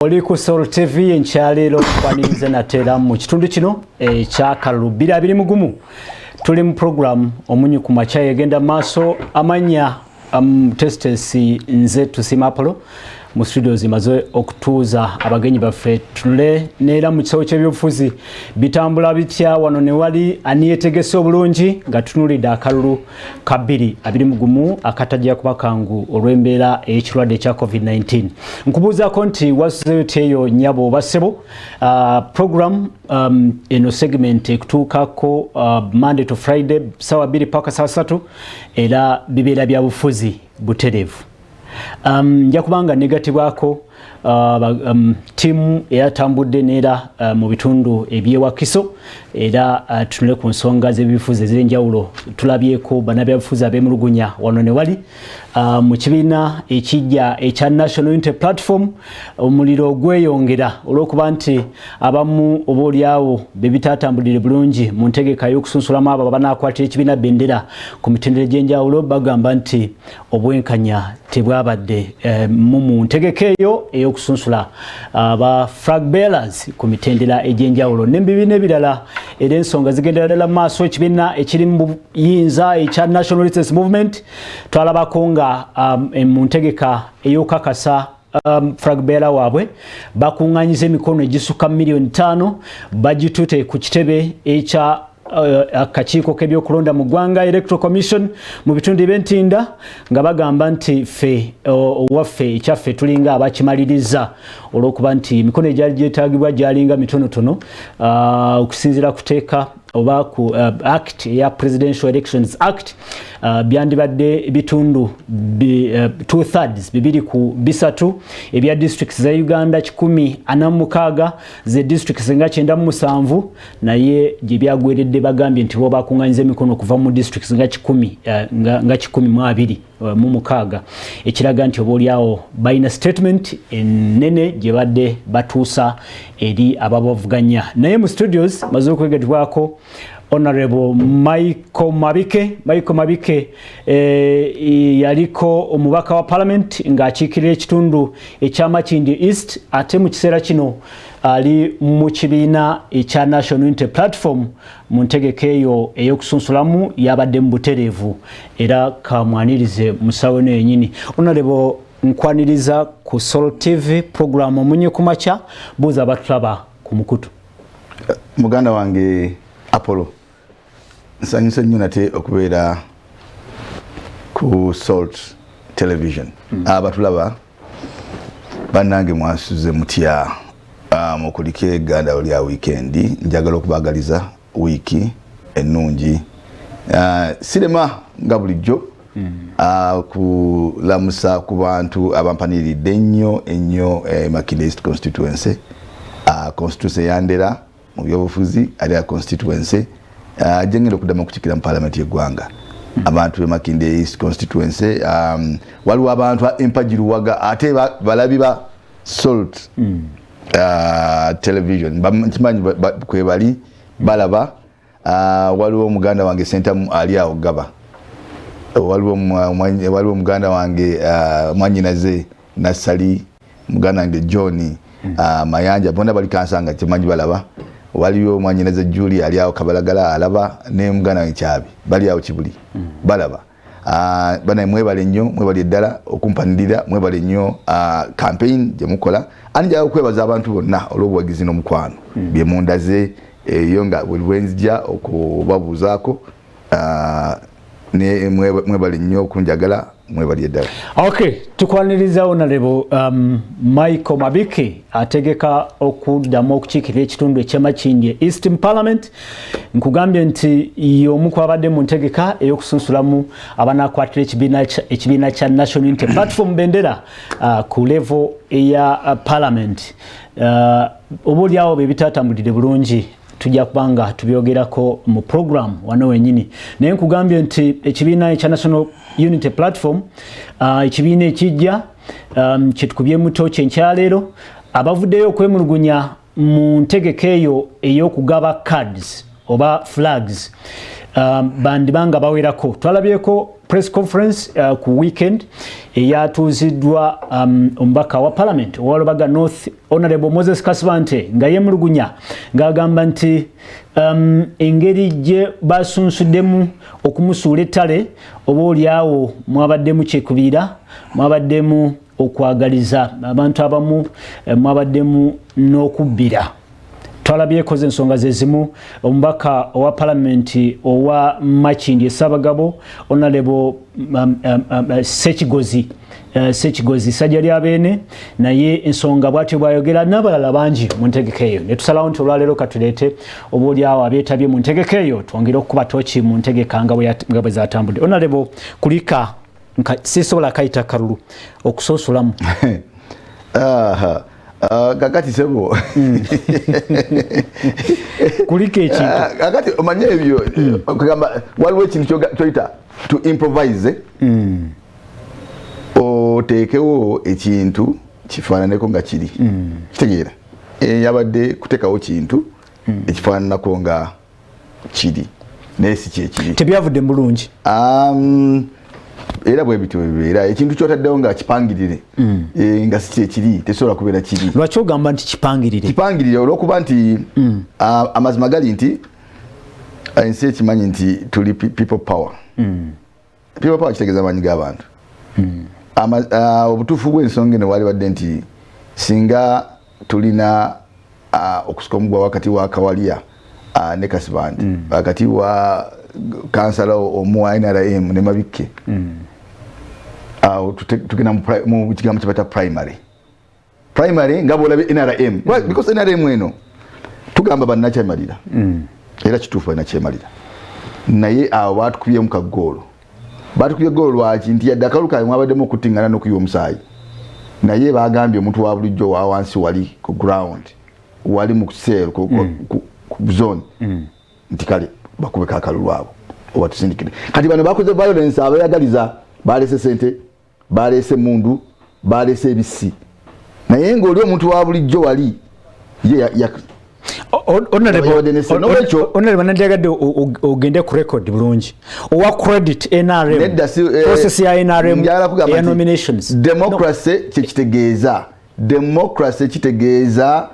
Oli ku Soul TV enkyalero kwaniriza natera mu kitundu kino ekya Kalulu 2 tuli mu program omunyu ku macha yegenda maso amanya testesi nze tusima Apollo mu studio zimaze okutuuza abagenyi baffe tule neera mu kisawo ky'ebyobufuzi bitambula bitya wano ne wali aniyetegese obulungi nga tunulidde akalulu ka 2 akatajja kuba kangu olw'embeera ekirwadde ekya COVID-19 nkubuuzaako nti wasuzeyo teyo nyabo oba ssebo program eno segment ekutuukako Monday to Friday sawa 2 paka sawa 3 era bibeera bya bufuzi butereevu. Jakubanga negatibwako timu eyatambudde neera mu bitundu ebyewakiso era tunule ku nsonga z'ebifuzi ez'enjawulo tulabyeko bannabyabufuzi ab'emulugunya wano ne wali mu kibiina ekijja ekya National Unity Platform omuliro gweyongera olw'okuba nti abamu oboolyawo bebitatambulire bulungi mu ntegeka y'okusunsulamu abo banaakwatira ekibiina bendera ku mitendera gy'enjawulo bagamba nti obwenkanya tebwabadde mu ntegeka eyo ey'okusunsula aba flag bearers ku mitendera egy'enjawulo n'ebibiina ebirala era ensonga zigendera ddala mu maaso ekibiina ekiri mu buyinza ekya National Resistance Movement twalabako nga mu ntegeka ey'okukakasa flag bearer waabwe bakunganyiza emikono egisukka million 5 bagitute ku kitebe ekya akakiiko k'ebyokulonda mu ggwanga Electoral Commission mu bitundu by'entinda nga bagamba nti ffe owaffe ekyaffe tulinga abakimaliriza olw'okuba nti emikono egyali gyetaagibwa gyalinga mitonotono okusinziira kuteeka oba ku act ya Presidential Elections Act byandibadde bitundu 2/3 bibiri ku bisatu ebya districts za Uganda 146 ze districts nga 97 naye gye byagweredde bagambye nti bo bakunganyiza emikono kuva mu districts nga 120 mu mukaaga ekiraga nti oboolyawo balina statement enene gye badde batuusa eri ababavuganya naye mu studios maze okwegatibwako Honorable Michael Mabike yaliko omubaka wa Parliament ng'akiikirira ekitundu ekyamakindi East ate mu kiseera kino ali mu kibiina ekya National Unity Platform mu ntegeka eyo ey'okusunsulamu yabadde mu butereevu era kamwanirize musawo nenyini. Honorable nkwaniriza ku Soul TV program omunye ku macha buuza batulaba ku mukutu. Muganda wange Apollo nsanyuse nnyo nate okubeera ku Salt Television abatulaba bannange mwasuze mutya mukuliko egganda lya weekend njagala okubagaliza wiiki ennungi sirema nga bulijjo kulamusa ku bantu abampaniridde ennyo Makindye East constituency constituency yandera mu byobufuzi ali constituency jengero kudama kuchikira mu parliament y'eggwanga abantu be Makindye East constituency waliwo abantu empajiruwaga ate balabi ba Salt television bamanyi kwe bali balaba waliwo omuganda wange center ali awo gaba waliwo omuganda wange mwanyinaze Nasali muganda wange John Mayanja bona bali kansanga kimanyi balaba waliwo mwanyinaze Julie ali awo kabalagala alaba ne muganda w'ekyabi bali awo kibuli balaba bana mwebale nnyo mwebale ddala okumpanirira mwebale nnyo campaign gye mukola anija okwebaza abantu bonna olw'obuwagizi n'omukwano bye mundaze eyo nga bwenzija okubabuuzaako ne mwebale nnyo okunjagala mwebale ddala. Okay, tukwaniriza Honorable Michael Mabike ategeka okuddamu okukiikirira ekitundu ekyamakindye East Parliament nkugambye nti y'omu ku abadde mu ntegeka ey'okusunsulamu abanaakwatira ekibiina kya National Unity Platform bendera ku level eya Parliament oboolyawo be bitatambulire bulungi tujja kubanga tubyogerako mu program wano wenyini naye nkugambye nti ekibiina ekya National Unity Platform ekibiina ekijja kitukubye muto kyenkyaleero abavuddeyo okwemulugunya mu ntegeka eyo ey'okugaba cards oba flags bandibanga bawerako twalabyeko press conference ku weekend eyatuuziddwa omubaka wa parliament ow'Olubaga North Honorable Moses Kasibante nga yemulugunya ng'agamba nti engeri gye basunsuddemu okumusuula ettale oba oliawo mwabaddemu kyekubiira mwabaddemu okwagaliza abantu abamu mwabaddemu n'okubbira. Twalabyeko ensonga zezimu omubaka owa parliament owa Makindye Ssaabagabo Honorable Sekigozi sajja lya beene naye ensonga bw'atyo bw'ayogera n'abalala bangi mu ntegeka eyo ne tusalawo nti olwaleero katuleete oba oliawo abeetabye mu ntegeka eyo twongere okukuba tooki mu ntegeka nga bwe zatambudde. Honorable kulika nka sisobola kayita kalulu okusoosolamu kakati sebo kulika ekintu kakati omanye ebyo kugamba waliwo ekintu kyoyita to improvise oteekewo ekintu kifaananeko nga kiri kitegeera yabadde kuteekawo kintu ekifaananako nga kiri naye si kyekiri tebyavudde bulungi era bwe bityo bibeera ekintu kyotaddewo nga kipangirire nga si kyekiri tesobola kubeera kiri. Lwaki ogamba nti kipangirire olw'okuba nti amazima gali nti ensi ekimanyi nti tuli people power. People power kitegeeza amaanyi g'abantu. Obutuufu bw'ensonga eno walibadde nti singa tulina okusuka omugwa wakati wa Kawalya ne Kasibante wakati wa kansala omuwa NRM ne Mabikke tugenda mu kigambo kibata primary nga bw'olabye NRM because NRM eno tugamba bannakyemalira era kituufu bannakyemalira naye abo baatukubyemu kagoolo batukubye goolo lwaki nti yadde akalu kaabwe mwabaddemu okutingana n'okuyiwa omusaayi naye baagambye omuntu wa bulijjo wa wansi wali ku ground wali mu kuseel ku zone nti kale bakubeka akalu lwabo oba tusindikire kati bano bakoze violence abayagaliza balese sente balese mundu balese ebisi naye ng'oli omuntu wa bulijjo wali ye Honorable nandiyagadde ogende ku record bulungi owa credit NRM process ya NRM ya nominations. Democracy kitegeeza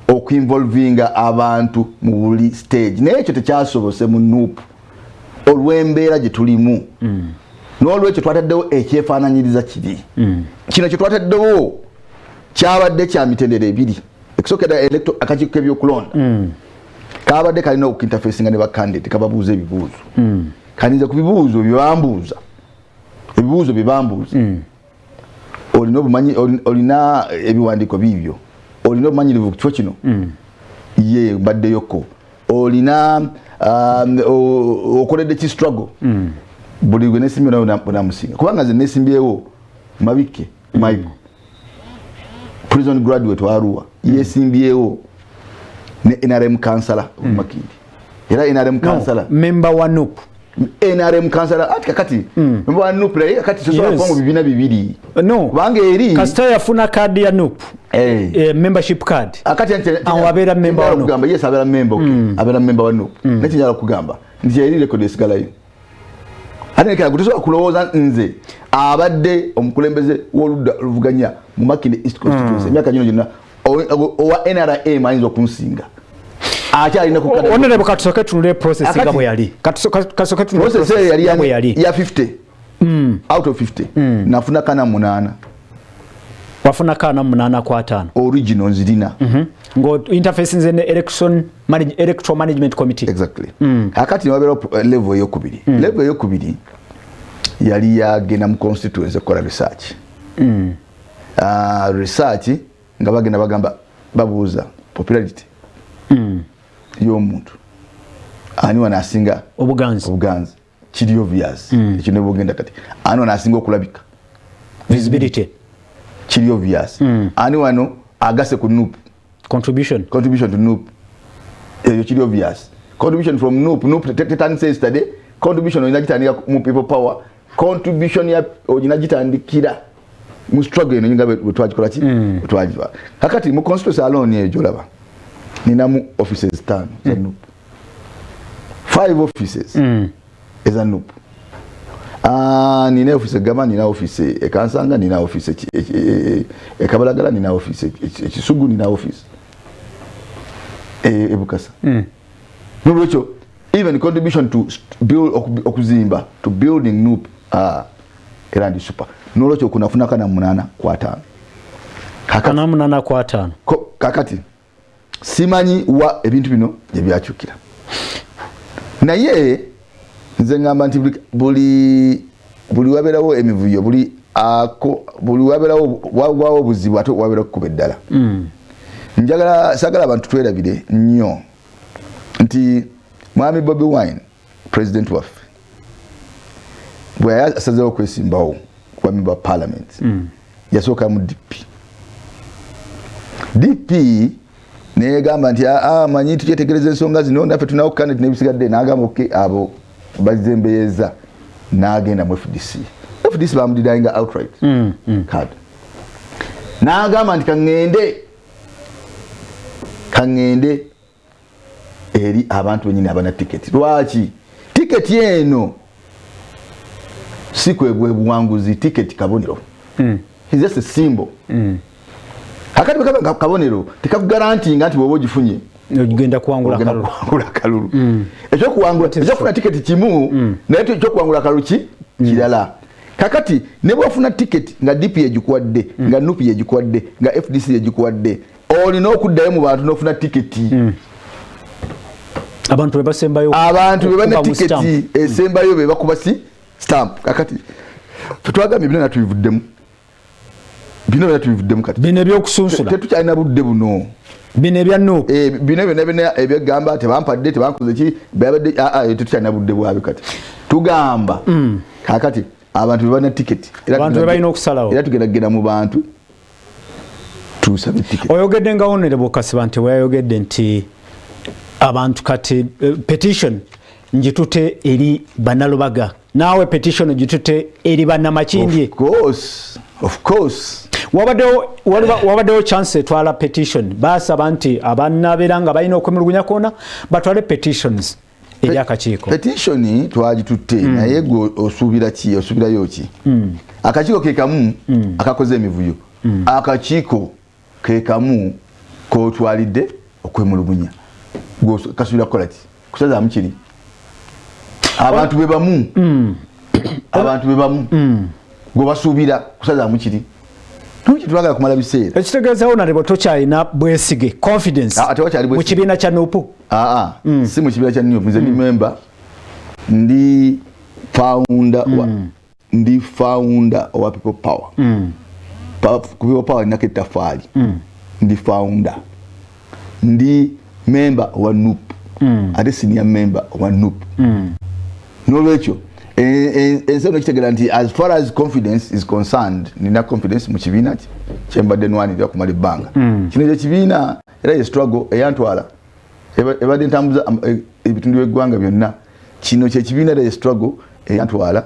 okuinvolvinga abantu mu buli stage naye ekyo tekyasobose mu NUP olw'embeera gye tulimu n'olwekyo twataddewo ekyefaananyiriza kiri kino kye twataddewo kyabadde kya mitendera ebiri ekisokera electo akakiiko k'ebyokulonda kabadde kalina okuinterfacinga ne bakandidate kababuuza ebibuuzo kaniza ku bibuuzo byebambuuza ebibuuzo byebambuuza olina obumanyi olina ebiwandiiko bibyo olina obumanyirivu ku kifo kino ye baddeyoko olina okoledde ki struggle buli gwe nesimbye nawe bonamusinga kubanga nze nesimbyewo Mabikke Michael prison graduate wa Arua yesimbyewo ne NRM councillor Makindye era NRM councillor member wa NUP NRM councillor ati kakati member wa NUP la kakati sosola kwangu bibina bibiri no kubanga eri kasita yafuna card ya NUP membership card akati awabera member wa NUP kugamba yes abera member abera member wa NUP nekinyala kugamba nti eri record esigalayo ate kaya kutosobola kulowooza nze abadde omukulembeze w'oludda oluvuganya mu Makindye East Constituency emyaka gino gyonna owa NRM ayinza okunsinga akyalina kukada Honorable katusoke tunule process nga bwe yali katusoke tunule process yali ya 50 out of 50 nafuna kana 8 wafuna kana 8 kwa 5 original zilina ngo interface nze electoral management committee exactly akati wabera level eyokubiri level eyokubiri yali yagenda mu constituency kola research research nga bagenda bagamba babuuza popularity y'omuntu ani wanasinga obuganzi kiri obvious ekyo ne bugenda kati ani wanasinga okulabika visibility kiri obvious ani wano agase ku NUP contribution to NUP ekyo kiri obvious contribution from NUP tetandise yesterday contribution inagitandika mu people power contribution ya inagitandikira mu struggle eno nga bwetwagikola ki bwetwagiva kakati mu constituency alone ejo laba nina mu offices 5 za NUP 5 offices eza NUP nina office gama nina office Kansanga nina office Kabalagala nina office Kisugu nina office Bukasa nolwekyo even contribution to build okuzimba to building NUP era ndi super nolwekyo kunafuna kana 8 kwa 5 kana 8 kwa 5 kakati simanyi wa ebintu bino je byachukira naye nze ngamba nti buli waberawo emivuyo buli waberawo wagwawo buzibu ate wabera kubeddala njagala sagala abantu twerabire nnyo nti Mwami Bobi Wine president waffe bwe yasazeewo kwesimbawo kuba member of parliament yasooka mu DP negamba nti manyi tukyetegereza ensonga zino naffe tunawukana nebisigadde n'agamba abo bazembeyeza n'agenda mu FDC bamudidayinga outright card n'agamba nti kangende eri abantu benyini abana ticket lwaki ticket eno si kwebwe buwanguzi ticket kabonero is just a symbol akati bakaba kabonero tikakugaranti ngati wowe ogifunye ogenda kuwangula kalulu ekyo kuwangula ekyo kufuna ticket kimu naye ekyo kuwangula kalulu kirala kakati ne bwafuna ticket nga DP yagikuwadde nga NUP yagikuwadde nga FDC yagikuwadde olina okuddayo mu bantu n'ofuna ticket abantu bebasembayo bebana ticket esembayo bebakubasi stamp kakati tutwagambye bino natubivuddemu kati bino ebyokusunsula tetukyalina budde buno bino ebyanno bino byonna ebyegamba tebampadde tebankoze ki babadde tetukyalina budde bwabe kati tugamba kakati abantu bebana ticket abantu bebalina okusalawo era tugeragera mu bantu tusabe ticket oyogedde nga honorable Kasiba nti wayogedde nti abantu kati petition njitute eri banalobaga nawe petition njitute eri banamakindi of course wabaddewo chance etwala petition basaba nti abanabera balina okwemulugunya kona batwale petitions eri akakiiko petition twagitutte naye gwe osubirayo ki akakiiko kekamu akakoze emivuyo akakiiko kekamu kotwalidde okwemulugunya kasubira kukola ki kusaza mukiri abantu bebamu gwe basuubira kusaza mukiri tukitwagala kumala biseera ekitegeezawo nalebo tokyalina bwesige confidence mu kibiina kya NUP si mu kibiina kya NUP nze ndi member ndi founder wa People Power People Power nako ettafaali ndi founder ndi member wa NUP ate senior member wa NUP nolwekyo enseno kitegera nti as far as confidence is concerned nina confidence mu kibiina kyembadde nwanirira kumala ebbanga kino ekyo kibiina era ye struggle eyantwala ebadde ntambuza ebitundu by'eggwanga byonna kino kye kibiina era ye struggle eyantwala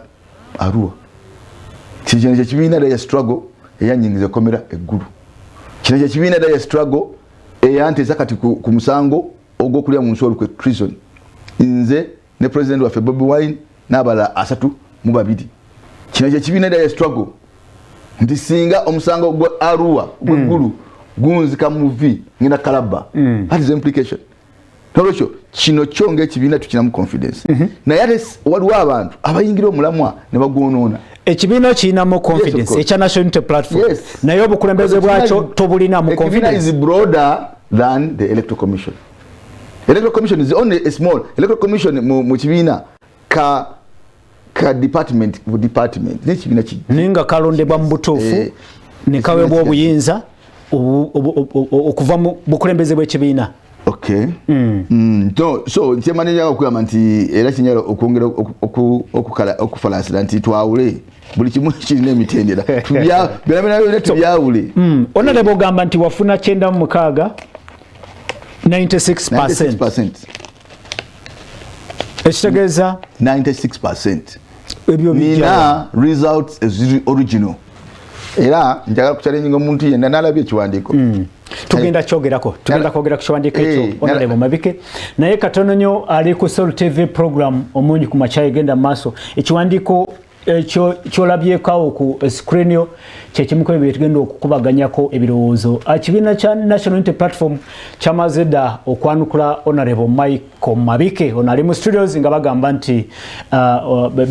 Arua kino kye kibiina era ye struggle eyanyingiza komera eggulu kino kye kibiina era ye struggle eyanteza kati ku musango ogw'okulya mu nsi olukwe treason nze ne president waffe Bobi Wine n'abalala 32 kino kye kibiina era ye struggle nti singa omusango gwa Arua gw'eggulu gunzika muvi ngenda kalaba that is the implication nolwekyo kino kyo ng'ekibiina tukinamu confidence naye ate waliwo abantu abayingira omulamwa ne bagwonoona ekibiina kirinamu confidence ekya National Unity Platform naye obukulembeze bwakyo tobulinamu confidence is broader than the Electoral Commission. Electoral Commission is only a small Electoral Commission mu kibiina ka department ne kibiina ninga kalondebwa mu butuufu ne kawebwa obuyinza okuva mu bukulembeze bw'ekibiina. Okay. So nkyemanya okugamba nti era kinyala okwongera okufalansira nti twawule buli kimu kirina emitendera tubyawule. Honorable ogamba nti wafuna 96 96%. Ekitegeeza 96%. Ebyo nina results as original. Era njagala kuchallenge omuntu yenna nalabye ekiwandiiko. Tugenda kwogera ku kiwandiiko ekyo Honorable Mabike naye katono nnyo ali ku Soul TV program omungi ku machayi genda maaso ekiwandiiko kyolabyeko ku screen yo kyekimu kwebyo tugenda okukubaganyako ebirowoozo. Kibiina kya National Unity Platform kyamaze dda okwanukula Honorable Michael Mabike ono ali mu studios nga bagamba nti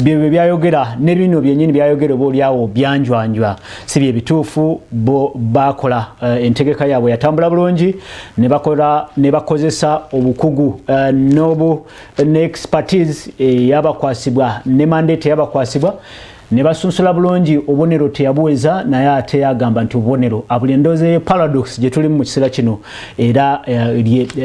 bye byayogera ne bino byennyini byayogera obaolyawo byanjwanjwa si bye bituufu bo bakola entegeka yaabwe yatambula bulungi ne bakozesa obukugu ne expertise yabakwasibwa ne mandate yabakwasibwa ne basunsula bulungi obubonero teyabuweza naye ate yagamba nti obubonero abulendooze paradox gye tuli mu kiseera kino era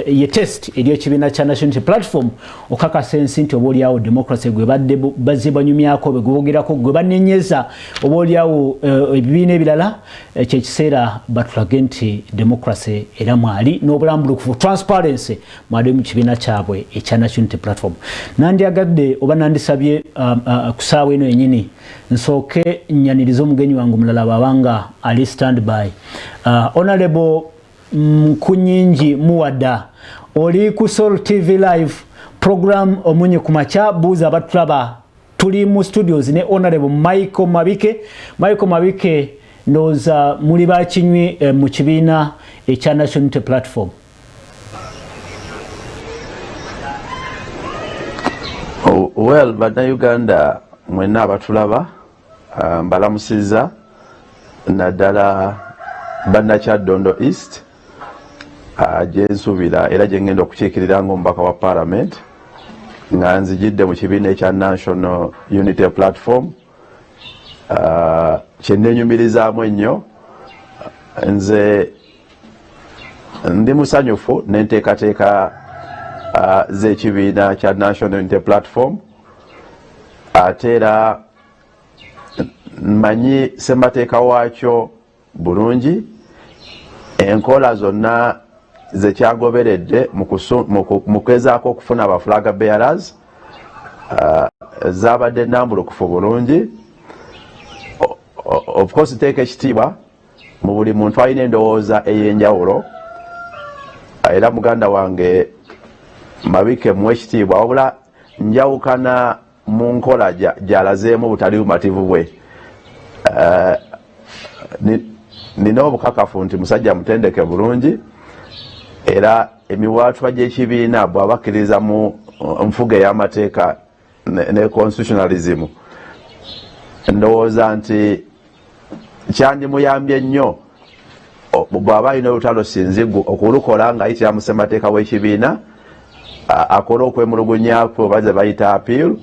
ye test eri ekibiina kya National Unity Platform okakasa ensi nti obaolyawo democracy gwe badde bazibanyumyako bwe gwogerako gwe banenyeza obaolyawo ebibiina ebirala kyekiseera batulage nti democracy era mwali n'obulambulukufu transparency mwali mu kibiina kyabwe ekya National Unity Platform. Nandyagadde oba nandisabye ku ssaawa eno yennyini nsooke nyaniriza omugenyi wange mulala babanga ali standby. Honorable Nkunyingi Muwada oli ku Soul TV live program omunye ku makya buuza abatulaba tuli mu studios ne Honorable Michael Mabike. Michael Mabike ndowooza muli bakinywi mu kibiina ekya National Unity Platform. Well, Bannayuganda mwenna abatulaba mbalamusiza naddala Bannakyaddondo East gye nsuubira era gye ngenda okukiikirira ng'omubaka wa Parliament nga nzijidde mu kibiina ekya National Unity Platform. Kye nnenyumirizaamu ennyo nze ndi musanyufu n'enteekateeka z'ekibiina kya National Unity Platform ate era mmanyi ssemateeka waakyo bulungi enkola zonna ze kyagoberedde mu kwezaako okufuna aba flag bearers zaabadde nnambulukufu bulungi. Of course teeka ekitiibwa mu buli muntu alina endowooza ey'enjawulo era muganda wange Mabike muwe ekitiibwa wabula njawukana mu nkola gy'alazeemu butali bumativu bwe. Nina obukakafu nti musajja mutendeke bulungi era emiwaatwa gy'ekibiina bw'abakkiriza mu nfuga ey'amateeka ne constitutionalism ndowooza nti kyandimuyambye nnyo bw'aba alina olutalo sinzigu okulukola ng'ayitira mu ssemateeka w'ekibiina akola okwemulugunya kwe oba ze bayita appeal.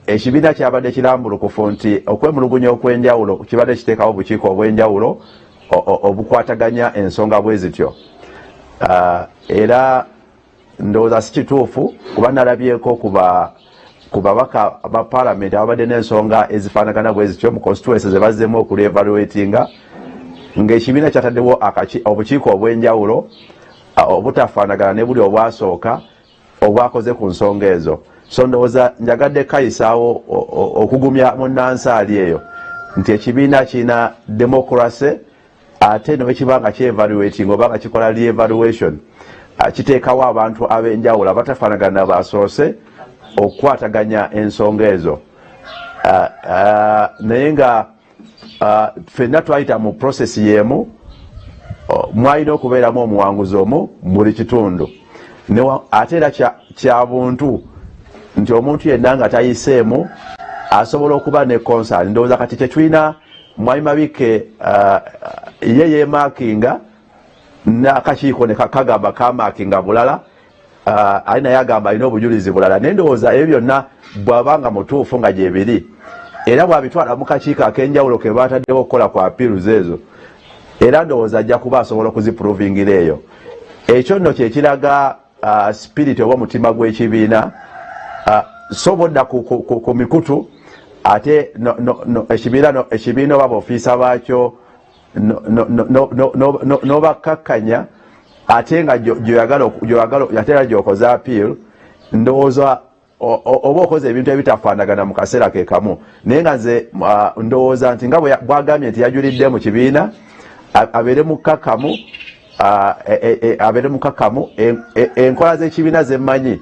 Ekibiina kyabadde kirambulukufu nti okwemulugunya okw'enjawulo kibadde kiteekawo obukiiko obw'enjawulo obukwataganya ensonga bwe zityo. Era ndowooza si kituufu kuba nalabyeko ku babaka ba Parliament ababadde n'ensonga ezifaanagana bwe zityo mu constituency ze bazzeemu okulevaluatinga ng'ekibiina kyataddewo obukiiko obw'enjawulo obutafaanagana ne buli obwasooka obwakoze ku nsonga ezo. So ndowooza njagadde kayisaawo okugumya munnansaali eyo nti ekibiina kirina democracy ate ne bwe kiba nga kyevaluating oba nga kikola re-evaluation kiteekawo abantu ab'enjawulo abatafaanagana basoose okukwataganya ensonga ezo. Naye nga ffenna twayita mu process y'emu mwalina okubeeramu omuwanguzi omu buli kitundu ate era kya buntu nti omuntu yenna nga tayiseemu asobola okuba ne concern. Ndowooza kati kyetulina Mwai Mabike ye yeemakinga n'akakiiko ne kagamba kamakinga bulala ali naye agamba alina obujulizi bulala. Naye ndowooza ebyo byonna bw'abanga mutuufu nga gyebiri era bw'abitwala mu kakiiko ak'enjawulo ke baataddewo okukola ku appeals ezo era ndowooza ajja kuba asobola okuziprovingira eyo. Ekyo nno kyekiraga spirit oba omutima gw'ekibiina sobodda ku mikutu ate ekibiina oba baofiisa baakyo n'obakkakkanya ate nga ate era gy'okoze appeal ndowooza oba okoze ebintu ebitafaanagana mu kaseera ke kamu. Naye nga nze ndowooza nti nga bw'agambye nti yajulidde mu kibiina abeere mukakamu enkola z'ekibiina zemmanyi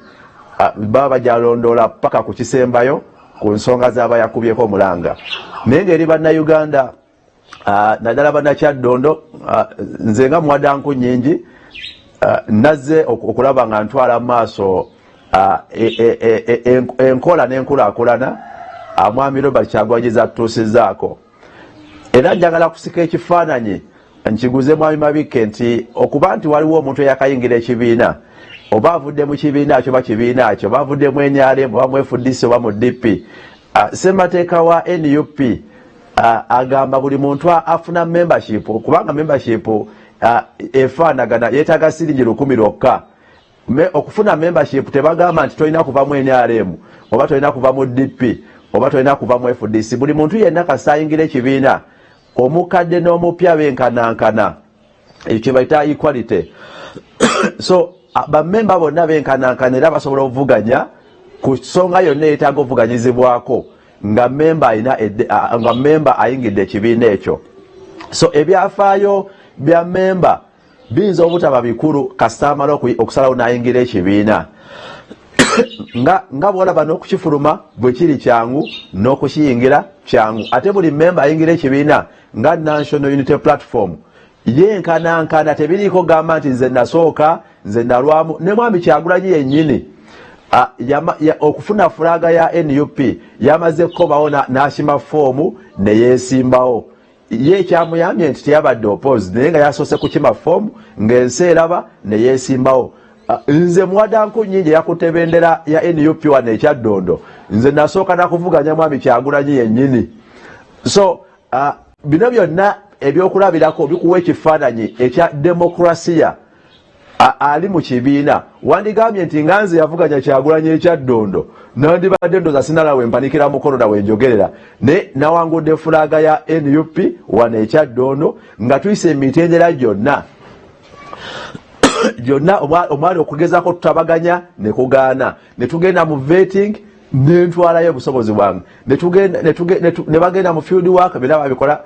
baba bajalondoola paka ku kisembayo ku nsonga z'aba yakubyeko omulanga naye ng'eri bannayuganda naddala bannakyaddondo nze nga muwadanku nnyingi nazze okulaba nga ntwala mu maaso enkola n'enkulaakulana Mwami Robert Kyagulanyi z'atuusizaako era njagala kusika ekifaananyi nkiguze Mwami Mabike nti okuba nti waliwo omuntu eyakayingira ekibiina oba avudde mu kibiina kyo ba kibiina kyo oba avudde mu NRM oba mu FDC oba mu DP ssemateeka wa NUP agamba buli muntu afuna membership kubanga membership efaanagana yeetaaga siringi 1,000 lokka okufuna membership tebagamba nti tolina kuva mu NRM oba tolina kuva mu DP oba tolina kuva mu FDC buli muntu yenna kasayingira ekibiina omukadde n'omupya benkanankana ekyo bayita equality so bamemba bonna benkanankana era basobola okuvuganya ku nsonga yonna yeetaaga okuvuganyizibwako nga memba ayingidde ekibiina ekyo so ebyafaayo bya memba biyinza obutaba bikulu kasita amala okusalawo n'ayingira ekibiina nga bwolaba n'okukifuluma bwe kiri kyangu n'okukiyingira kyangu ate buli memba ayingira ekibiina nga National Unity Platform yenkanankana tebiriiko gamba nti nze nasooka nze nalwamu ne Mwami Kyagulanyi yennyini okufuna fulaga ya NUP yamaze kukobawo n'akima foomu ne yeesimbawo ye kyamuyambye nti teyabadde opposed naye nga yasoose kukima foomu ng'ensi eraba ne yeesimbawo nze muwadanku nnyingi yakutte bendera ya NUP wano ekyaddondo nze nasooka nakuvuganya Mwami Kyagulanyi yennyini so bino byonna ebyokulabirako bikuwa ekifaananyi ekya demokrasiya ali mu kibiina wandigambye nti nga nze yavuganya Kyagulanyi ekyaddondo nandibadde ndoza sinalawe mpanikira mukono nawe njogerera ne nawangudde fulaga ya NUP wano ekyaddondo nga tuyise emitendera gyonna omwali okugezaako tutabaganya ne kugaana ne tugenda mu vetting nentwalayo obusobozi bwange ne bagenda mu field work bera babikola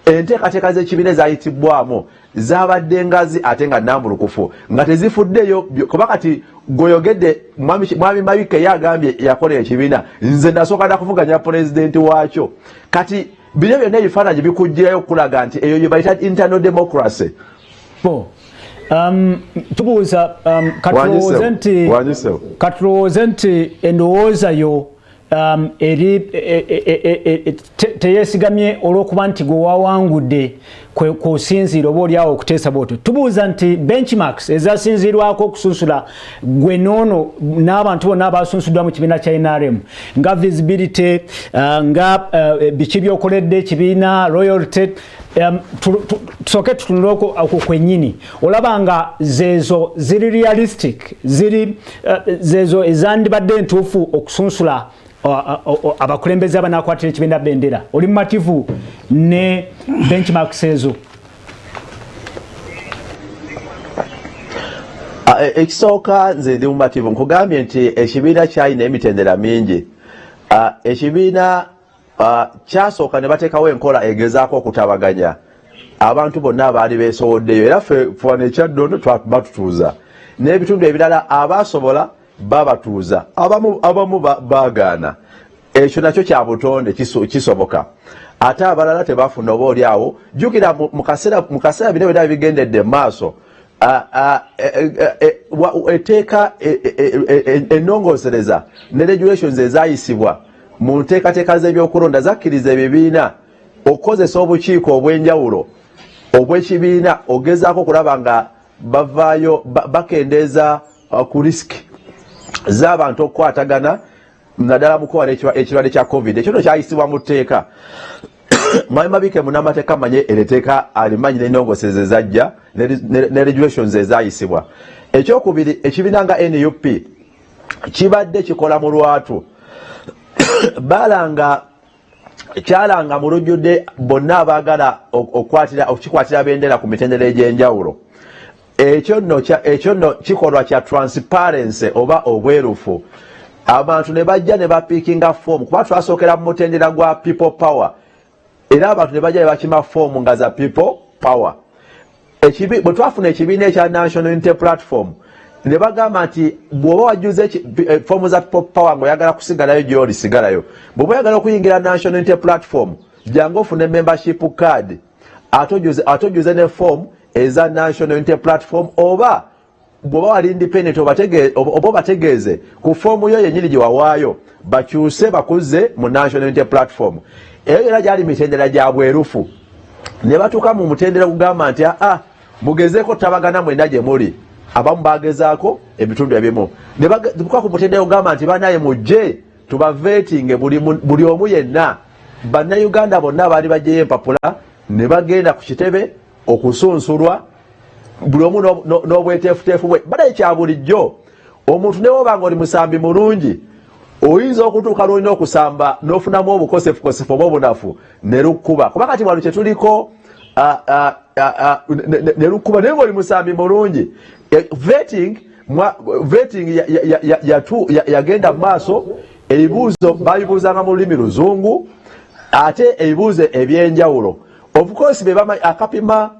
enteekateeka z'ekibiina ezayitibwamu zabadde ngazi ate nga nnambulukufu nga tezifuddeyo kuba kati goyogedde Mwami Mabike yagambye yakola ekibiina nze nasooka nakuvuganya pulezidenti waakyo kati bino byonna ebifaananyi bikujjirayo okulaga nti eyo yebayita internal democracy tubuuza katulowooze nti endowooza yo eri teyesigamye olw'okuba nti gwe wawangudde kusinziira oba oliawo okuteesa bwotyo tubuuza nti benchmarks ezasinziirwako okusunsula gwe noono n'abantu bonna abasunsuddwa mu kibiina kya NRM nga visibility nga biki byokoledde ekibiina royalty tusooke tutunuleko kwennyini olaba nga zeezo ziri realistic ziri zeezo ezandibadde entuufu okusunsula abakulembeze abanakwatira ekibiina bendera oli mumativu ne benchmarks ezo ekisooka nze ndi mumativu nkugambye nti ekibiina kyalina emitendera mingi ekibiina kyasooka ne bateekawo enkola egezaako okutabaganya abantu bonna abaali beesowoddeyo era fwana ekyaddondo batutuuza n'ebitundu ebirala abasobola babatuuza abamu baagaana ekyo nakyo kya butonde kisoboka ate abalala tebafuna oba oli awo jjukira mu kaseera bino byonna bigendedde mu maaso etteeka ennongoosereza ne regulations ezayisibwa mu nteekateeka z'ebyokulonda zakkiriza ebibiina okukozesa obukiiko obw'enjawulo obw'ekibiina ogezaako okulaba nga bavaayo bakendeeza ku risiki z'abantu okukwatagana naddala mu kuwona ekirwadde kya covid ekyo no kyayisibwa mu tteeka Mwami Mabike munamateeka manye ereteeka alimanyi n'ennongoosereza ezajja ne regulations ezayisibwa ekyokubiri ekibiina nga NUP kibadde kikola mu lwatu kyalanga mu lujjudde bonna abaagala okukikwatira bendera ku mitendera egy'enjawulo ekyo nno kikolwa kya transparency oba obwerufu abantu ne bajja ne bapiikinga foomu kuba twasookera mu mutendera gwa people power era abantu ne bajja ne bakima foomu nga za people power bwe twafuna ekibiina ekya National Unity Platform ne bagamba nti bw'oba wajjuza foomu za power ng'oyagala kusigalayo gy'oli sigalayo, bw'oba oyagala okuyingira national unity platform jangu ofune membership card atojuze ne form eza national unity platform, oba bw'oba wali independent oba bategeeze ku foomu yo yennyini gye wawaayo bakyuse bakuze mu national unity platform. Eyo era gyali mitendera gya bwerufu, ne batuuka mu mutendera kugamba nti mugezeeko tabagana mwenda gye muli, abamu bagezaako ebitundu ebimu, ne batuuka ku mutendera kugamba nti banaye mujje tubavetinge buli omu yenna. Bannayuganda bonna baali baggyeyo empapula ne bagenda ku kitebe okusunsulwa, buli omu n'obweteefuteefu bwe. Banaye kya bulijjo omuntu newoba nga oli musambi mulungi oyinza okutuuka lwolina okusamba n'ofunamu obukosefukosefu oba obunafu ne lukkuba, kuba kati wano kye tuliko ne lukkuba naye ng'oli musambi mulungi. Vetting yagenda mu maaso, ebibuuzo babibuuzanga mu lulimi Luzungu ate ebibuuzo ebyenjawulo. Of course akapima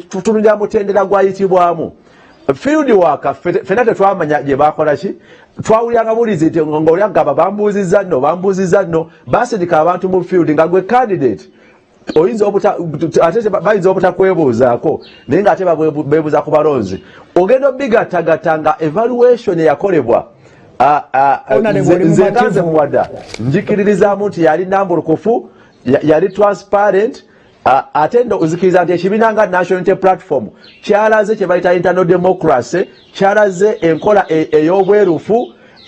tutunulira mutendera gwayitibwamu field worker, fena tetwamanya gye bakola ki, twawuliranga bulizi nti ng'olyagaba bambuuziza nno basindika abantu mu field nga gwe candidate oyinza ate bayinza obutakwebuuzaako naye ng'ate beebuuza ku balonzi. Ogenda obigattagatta nga evaluation eyakolebwa nze kanze muwada njikiririzaamu nti yali nambulukufu, yali transparent, ate ndo uzikiriza nti ekibiina nga national unity platform kyalaze kye bayita internal democracy, kyalaze enkola ey'obwerufu,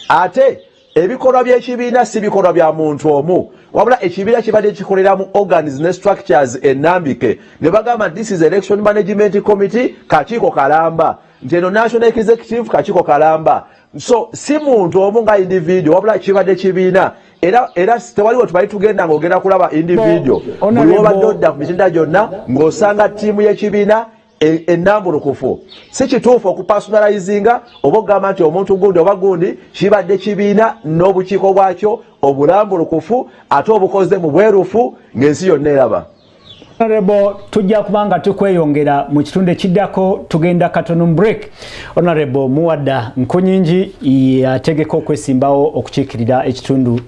ate ebikolwa by'ekibiina si bikolwa bya muntu omu, wabula ekibiina kibadde kikolera mu organs ne structures ennambike. Ne bagamba nti this is election management committee, kakiiko kalamba, nti eno national executive kakiiko kalamba. So si muntu omu nga individual, wabula kibadde kibiina. Era tewaliwo tubali tugenda ng'ogenda kulaba individual buli obadde odda ku mitendera gyonna ng'osanga ttiimu y'ekibiina ennambulukufu. Si kituufu okupersonalizinga oba okugamba nti omuntu gundi oba gundi, kibadde kibiina n'obukiiko bwakyo obulambulukufu ate obukoze mu bwerufu ng'ensi yonna eraba. Honorable, tujja kubanga tukweyongera mu kitundu ekiddako, tugenda katono break. Honorable Muwada Nkunyingi yategeka okwesimbawo okukiikirira ekitundu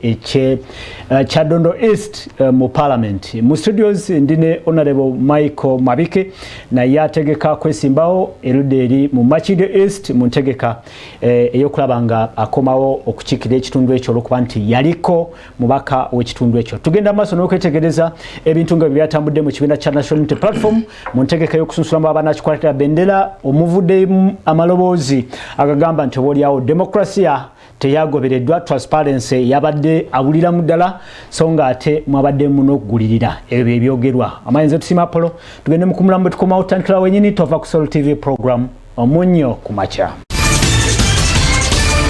kya Dondo East mu Parliament. Mu studios ndine Honorable Michael Mabike naye ategeka kwesimbawo erudde eri mu Makinde East mu ntegeka ey'okulaba nga akomawo okukiikirira ekitundu ekyo olw'okuba nti yaliko mubaka w'ekitundu ekyo. Tugenda maaso n'okwetegereza ebintu nga byatambudde mu kibiina kya National Unity Platform mu ntegeka y'okusunsulamu abanakikwatira bendera, omuvudde amaloboozi agagamba nti oboolyawo demokrasiya teyagobereddwa, transparency yabadde awuliramu ddala so nga ate mwabaddemu n'okugulirira ebyo ebyogerwa. Amayinza tusima Apollo tugende mu kumulamu bwe tukomawo tutandikira wenyini tova ku Sol TV program Omunnyo ku makya.